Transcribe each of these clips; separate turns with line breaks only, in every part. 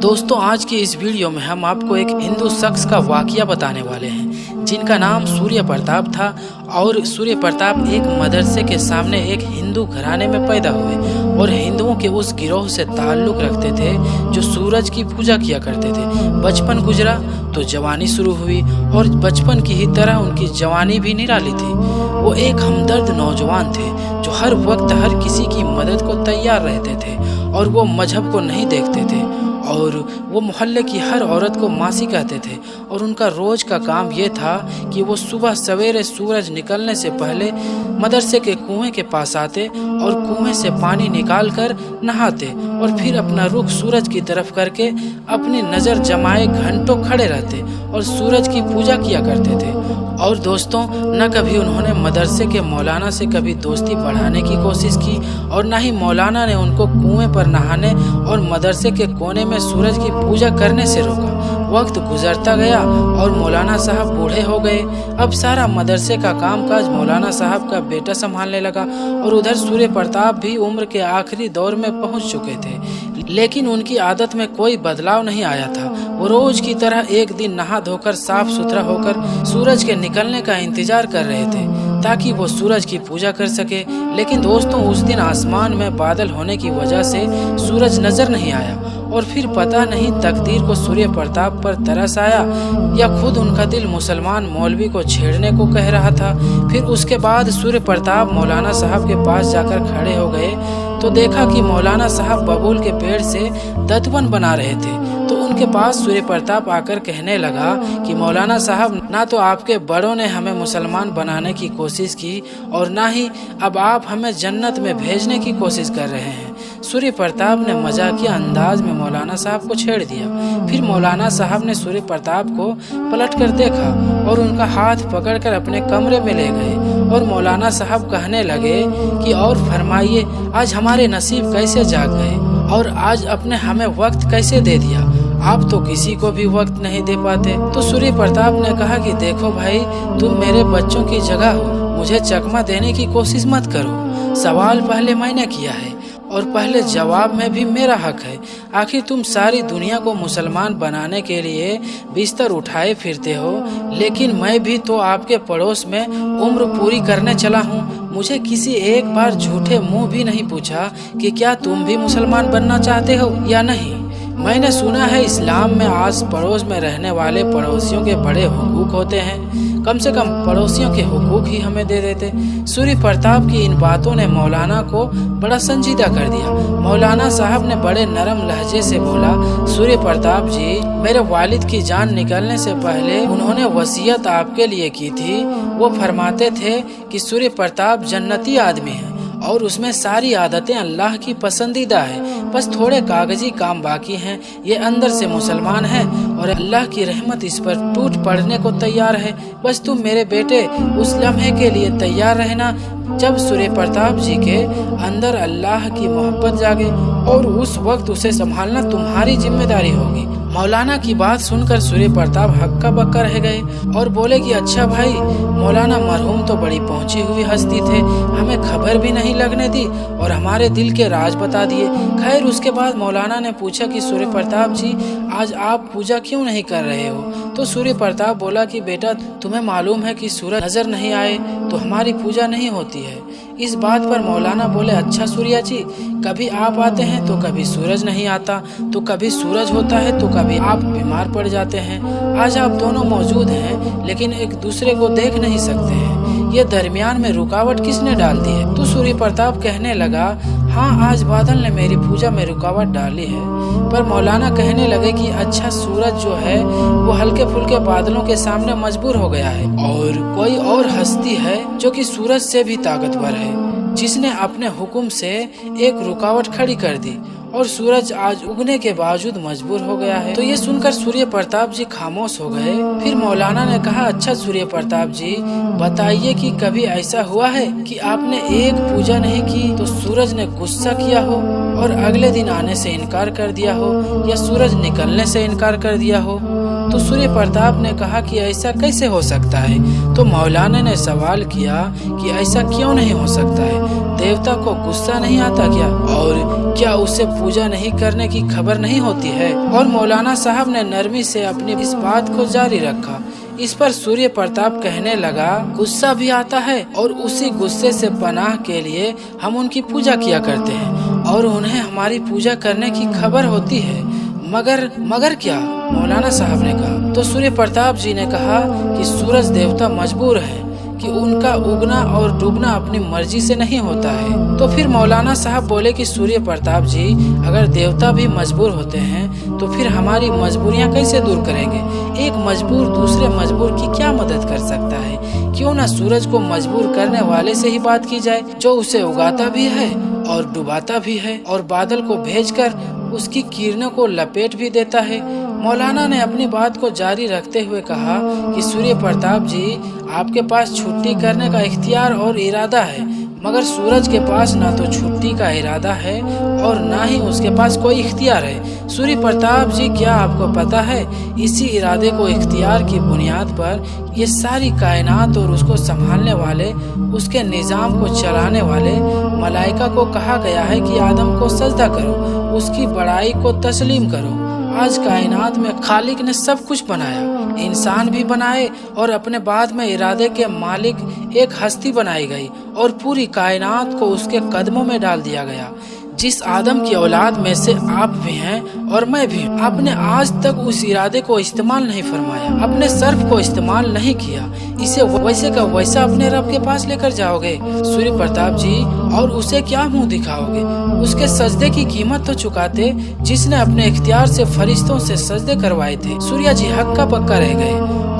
दोस्तों, आज की इस वीडियो में हम आपको एक हिंदू शख्स का वाकया बताने वाले हैं जिनका नाम सूर्य प्रताप था। और सूर्य प्रताप एक मदरसे के सामने एक हिंदू घराने में पैदा हुए और हिंदुओं के उस गिरोह से ताल्लुक रखते थे जो सूरज की पूजा किया करते थे। बचपन गुजरा तो जवानी शुरू हुई और बचपन की ही तरह उनकी जवानी भी निराली थी। वो एक हमदर्द नौजवान थे जो हर वक्त हर किसी की मदद को तैयार रहते थे और वो मजहब को नहीं देखते थे और वो मोहल्ले की हर औरत को मासी कहते थे। और उनका रोज का काम ये था कि वो सुबह सवेरे सूरज निकलने से पहले मदरसे के कुएं के पास आते और कुएं से पानी निकाल कर नहाते और फिर अपना रुख सूरज की तरफ करके अपनी नज़र जमाए घंटों खड़े रहते और सूरज की पूजा किया करते थे। और दोस्तों, न कभी उन्होंने मदरसे के मौलाना से कभी दोस्ती बढ़ाने की कोशिश की और न ही मौलाना ने उनको कुएं पर नहाने और मदरसे के कोने में सूरज की पूजा करने से रोका। वक्त गुजरता गया और मौलाना साहब बूढ़े हो गए। अब सारा मदरसे का कामकाज मौलाना साहब का बेटा संभालने लगा और उधर सूर्य प्रताप भी उम्र के आखिरी दौर में पहुंच चुके थे, लेकिन उनकी आदत में कोई बदलाव नहीं आया था। वो रोज की तरह एक दिन नहा धोकर साफ सुथरा होकर सूरज के निकलने का इंतजार कर रहे थे ताकि वो सूरज की पूजा कर सके। लेकिन दोस्तों, उस दिन आसमान में बादल होने की वजह से सूरज नजर नहीं आया और फिर पता नहीं तकदीर को सूर्य प्रताप पर तरस आया या खुद उनका दिल मुसलमान मौलवी को छेड़ने को कह रहा था। फिर उसके बाद सूर्य प्रताप मौलाना साहब के पास जाकर खड़े हो गए तो देखा कि मौलाना साहब बबूल के पेड़ से दतवन बना रहे थे। तो उनके पास सूर्य प्रताप आकर कहने लगा कि मौलाना साहब, ना तो आपके बड़ों ने हमें मुसलमान बनाने की कोशिश की और ना ही अब आप हमें जन्नत में भेजने की कोशिश कर रहे हैं। सूर्य प्रताप ने मजाकिया अंदाज में मौलाना साहब को छेड़ दिया। फिर मौलाना साहब ने सूर्य प्रताप को पलट कर देखा और उनका हाथ पकड़कर अपने कमरे में ले गए और मौलाना साहब कहने लगे कि और फरमाइए, आज हमारे नसीब कैसे जाग गए और आज अपने हमें वक्त कैसे दे दिया। आप तो किसी को भी वक्त नहीं दे पाते। तो सूर्य प्रताप ने कहा कि देखो भाई, तुम मेरे बच्चों की जगह हो, मुझे चकमा देने की कोशिश मत करो। सवाल पहले मैंने किया है और पहले जवाब में भी मेरा हक है। आखिर तुम सारी दुनिया को मुसलमान बनाने के लिए बिस्तर उठाए फिरते हो, लेकिन मैं भी तो आपके पड़ोस में उम्र पूरी करने चला हूँ। मुझे किसी एक बार झूठे मुंह भी नहीं पूछा कि क्या तुम भी मुसलमान बनना चाहते हो या नहीं। मैंने सुना है इस्लाम में आस पड़ोस में रहने वाले पड़ोसियों के बड़े हुकूक होते हैं, कम से कम पड़ोसियों के हुकूक ही हमें दे देते। सूर्य प्रताप की इन बातों ने मौलाना को बड़ा संजीदा कर दिया। मौलाना साहब ने बड़े नरम लहजे से बोला, सूर्य प्रताप जी, मेरे वालिद की जान निकलने से पहले उन्होंने वसीयत आपके लिए की थी। वो फरमाते थे कि सूर्य प्रताप जन्नती आदमी है और उसमें सारी आदतें अल्लाह की पसंदीदा है, बस थोड़े कागजी काम बाकी हैं। ये अंदर से मुसलमान है और अल्लाह की रहमत इस पर टूट पड़ने को तैयार है। बस तुम मेरे बेटे उस लम्हे के लिए तैयार रहना जब सूर्य प्रताप जी के अंदर अल्लाह की मोहब्बत जागे और उस वक्त उसे संभालना तुम्हारी जिम्मेदारी होगी। मौलाना की बात सुनकर सूर्य प्रताप हक्का बक्का रह गए और बोले कि अच्छा भाई, मौलाना मरहूम तो बड़ी पहुंची हुई हस्ती थे, हमें खबर भी नहीं लगने दी और हमारे दिल के राज बता दिए। खैर, उसके बाद मौलाना ने पूछा कि सूर्य प्रताप जी, आज आप पूजा क्यों नहीं कर रहे हो। तो सूर्य प्रताप बोला कि बेटा, तुम्हें मालूम है कि सूरज नजर नहीं आए तो हमारी पूजा नहीं होती है। इस बात पर मौलाना बोले, अच्छा सूर्या जी, कभी आप आते हैं तो कभी सूरज नहीं आता, तो कभी सूरज होता है तो कभी आप बीमार पड़ जाते हैं। आज आप दोनों मौजूद हैं लेकिन एक दूसरे को देख नहीं सकते हैं। ये दरमियान में रुकावट किसने डाल दी है। तो सूर्य प्रताप कहने लगा, हाँ, आज बादल ने मेरी पूजा में रुकावट डाली है। पर मौलाना कहने लगे कि अच्छा, सूरज जो है वो हल्के फुल्के बादलों के सामने मजबूर हो गया है और कोई और हस्ती है जो कि सूरज से भी ताकतवर है, जिसने अपने हुक्म से एक रुकावट खड़ी कर दी और सूरज आज उगने के बावजूद मजबूर हो गया है। तो ये सुनकर सूर्य प्रताप जी खामोश हो गए। फिर मौलाना ने कहा, अच्छा सूर्य प्रताप जी, बताइए कि कभी ऐसा हुआ है कि आपने एक पूजा नहीं की तो सूरज ने गुस्सा किया हो और अगले दिन आने से इनकार कर दिया हो या सूरज निकलने से इनकार कर दिया हो। तो सूर्य प्रताप ने कहा कि ऐसा कैसे हो सकता है। तो मौलाना ने सवाल किया कि ऐसा क्यों नहीं हो सकता है, देवता को गुस्सा नहीं आता क्या, और क्या उसे पूजा नहीं करने की खबर नहीं होती है। और मौलाना साहब ने नरमी से अपनी इस बात को जारी रखा। इस पर सूर्य प्रताप कहने लगा, गुस्सा भी आता है और उसी गुस्से से पनाह के लिए हम उनकी पूजा किया करते हैं और उन्हें हमारी पूजा करने की खबर होती है। मगर क्या, मौलाना साहब ने कहा। तो सूर्य प्रताप जी ने कहा कि सूरज देवता मजबूर है कि उनका उगना और डूबना अपनी मर्जी से नहीं होता है। तो फिर मौलाना साहब बोले कि सूर्य प्रताप जी, अगर देवता भी मजबूर होते हैं तो फिर हमारी मजबूरियां कैसे दूर करेंगे। एक मजबूर दूसरे मजबूर की क्या मदद कर सकता है। क्यों ना सूरज को मजबूर करने वाले से ही बात की जाए, जो उसे उगाता भी है और डुबाता भी है और बादल को भेजकर उसकी किरणों को लपेट भी देता है। मौलाना ने अपनी बात को जारी रखते हुए कहा कि सूर्य प्रताप जी, आपके पास छुट्टी करने का इख्तियार और इरादा है, मगर सूरज के पास ना तो छुट्टी का इरादा है और ना ही उसके पास कोई इख्तियार है। सूर्य प्रताप जी, क्या आपको पता है, इसी इरादे को इख्तियार की बुनियाद पर ये सारी कायनात और उसको संभालने वाले, उसके निजाम को चलाने वाले मलाइका को कहा गया है कि आदम को सजदा करो, उसकी बड़ाई को तस्लीम करो। आज कायनात में खालिक ने सब कुछ बनाया, इंसान भी बनाए और अपने बाद में इरादे के मालिक एक हस्ती बनाई गई और पूरी कायनात को उसके कदमों में डाल दिया गया। जिस आदम की औलाद में से आप भी हैं और मैं भी, आपने आज तक उस इरादे को इस्तेमाल नहीं फरमाया, अपने सर्फ को इस्तेमाल नहीं किया, इसे वैसे का वैसा अपने रब के पास लेकर जाओगे सूर्य प्रताप जी, और उसे क्या मुंह दिखाओगे। उसके सजदे की कीमत तो चुकाते जिसने अपने इख्तियार से फरिश्तों से सजदे करवाए थे। सूर्य जी हक्का पक्का रह गए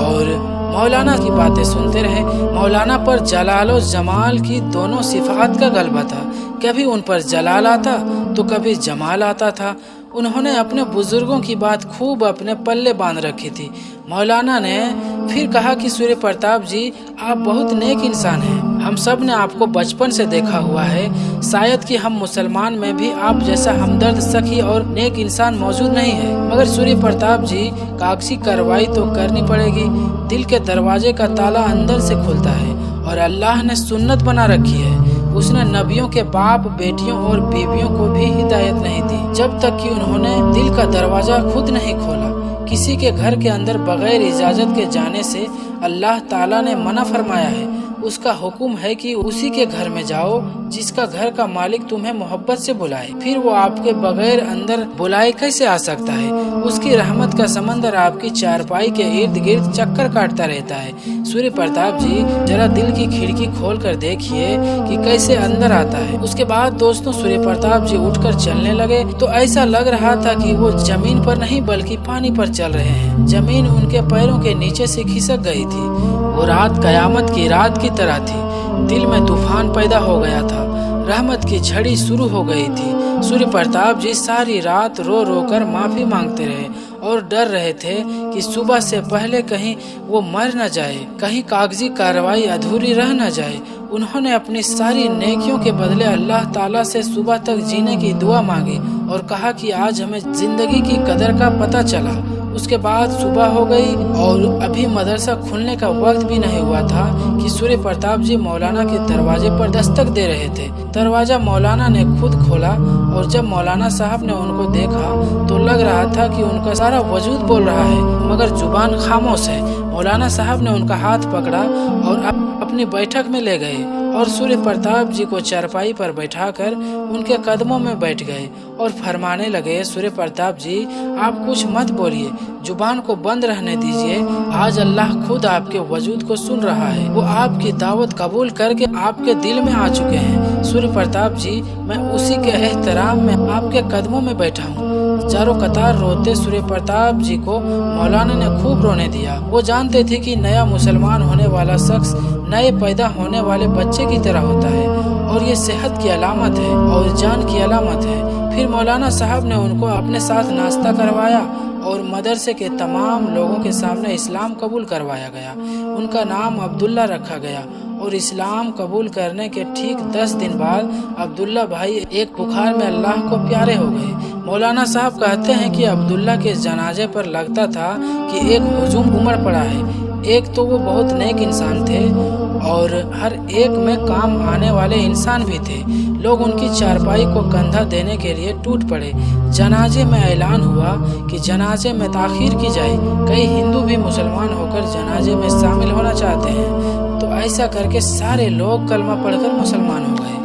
और मौलाना की बातें सुनते रहे। मौलाना पर जलाल और जमाल की दोनों सिफात का गलबा था, कभी उन पर जलाल आता तो कभी जमाल आता था। उन्होंने अपने बुजुर्गों की बात खूब अपने पल्ले बांध रखी थी। मौलाना ने फिर कहा कि सूर्य प्रताप जी, आप बहुत नेक इंसान हैं, हम सब ने आपको बचपन से देखा हुआ है, शायद कि हम मुसलमान में भी आप जैसा हमदर्द, सखी और नेक इंसान मौजूद नहीं है। मगर सूर्य प्रताप जी, कागजी कार्रवाई तो करनी पड़ेगी। दिल के दरवाजे का ताला अंदर से खुलता है और अल्लाह ने सुन्नत बना रखी है। उसने नबियों के बाप, बेटियों और बीवियों को भी हिदायत नहीं दी जब तक कि उन्होंने दिल का दरवाजा खुद नहीं खोला। किसी के घर के अंदर बगैर इजाजत के जाने से अल्लाह ताला ने मना फरमाया है। उसका हुक्म है कि उसी के घर में जाओ जिसका घर का मालिक तुम्हें मोहब्बत से बुलाए। फिर वो आपके बगैर अंदर बुलाए कैसे आ सकता है। उसकी रहमत का समंदर आपकी चारपाई के इर्द गिर्द चक्कर काटता रहता है। सूर्य प्रताप जी, जरा दिल की खिड़की खोल कर देखिए कि कैसे अंदर आता है। उसके बाद दोस्तों, सूर्य प्रताप जी उठकर चलने लगे तो ऐसा लग रहा था कि वो जमीन पर नहीं बल्कि पानी पर चल रहे हैं। जमीन उनके पैरों के नीचे से खिसक गई थी। वो रात कयामत की रात की तरह थी। दिल में तूफान पैदा हो गया था, रहमत की झड़ी शुरू हो गई थी। सूर्य प्रताप जी सारी रात रो रो कर माफी मांगते रहे और डर रहे थे कि सुबह से पहले कहीं वो मर न जाए, कहीं कागजी कार्रवाई अधूरी रह न जाए। उन्होंने अपनी सारी नेकियों के बदले अल्लाह ताला से सुबह तक जीने की दुआ मांगी और कहा कि आज हमें जिंदगी की कदर का पता चला। उसके बाद सुबह हो गई और अभी मदरसा खुलने का वक्त भी नहीं हुआ था कि सूर्य प्रताप जी मौलाना के दरवाजे पर दस्तक दे रहे थे। दरवाजा मौलाना ने खुद खोला और जब मौलाना साहब ने उनको देखा तो लग रहा था कि उनका सारा वजूद बोल रहा है मगर जुबान खामोश है। मौलाना साहब ने उनका हाथ पकड़ा और अपनी बैठक में ले गए और सूर्य प्रताप जी को चारपाई पर बैठाकर उनके कदमों में बैठ गए और फरमाने लगे, सूर्य प्रताप जी, आप कुछ मत बोलिए, जुबान को बंद रहने दीजिए। आज अल्लाह खुद आपके वजूद को सुन रहा है। वो आपकी दावत कबूल करके आपके दिल में आ चुके हैं। सूर्य प्रताप जी, मैं उसी के एहतराम में आपके कदमों में बैठा हूँ। चारों कतार रोते सूर्य प्रताप जी को मौलाना ने खूब रोने दिया। वो जानते थे कि नया मुसलमान होने वाला शख्स नए पैदा होने वाले बच्चे की तरह होता है और ये सेहत की अलामत है और जान की अलामत है। फिर मौलाना साहब ने उनको अपने साथ नाश्ता करवाया और मदरसे के तमाम लोगों के सामने इस्लाम कबूल करवाया गया। उनका नाम अब्दुल्ला रखा गया और इस्लाम कबूल करने के ठीक 10 दिन बाद अब्दुल्ला भाई एक बुखार में अल्लाह को प्यारे हो गए। मौलाना साहब कहते हैं कि अब्दुल्ला के जनाजे पर लगता था कि एक हुजूम उमड़ पड़ा है। एक तो वो बहुत नेक इंसान थे और हर एक में काम आने वाले इंसान भी थे। लोग उनकी चारपाई को कंधा देने के लिए टूट पड़े। जनाजे में ऐलान हुआ कि जनाजे में ताखीर की जाए। कई हिंदू भी मुसलमान होकर जनाजे में शामिल होना चाहते हैं, तो ऐसा करके सारे लोग कलमा पढ़कर मुसलमान हो गए।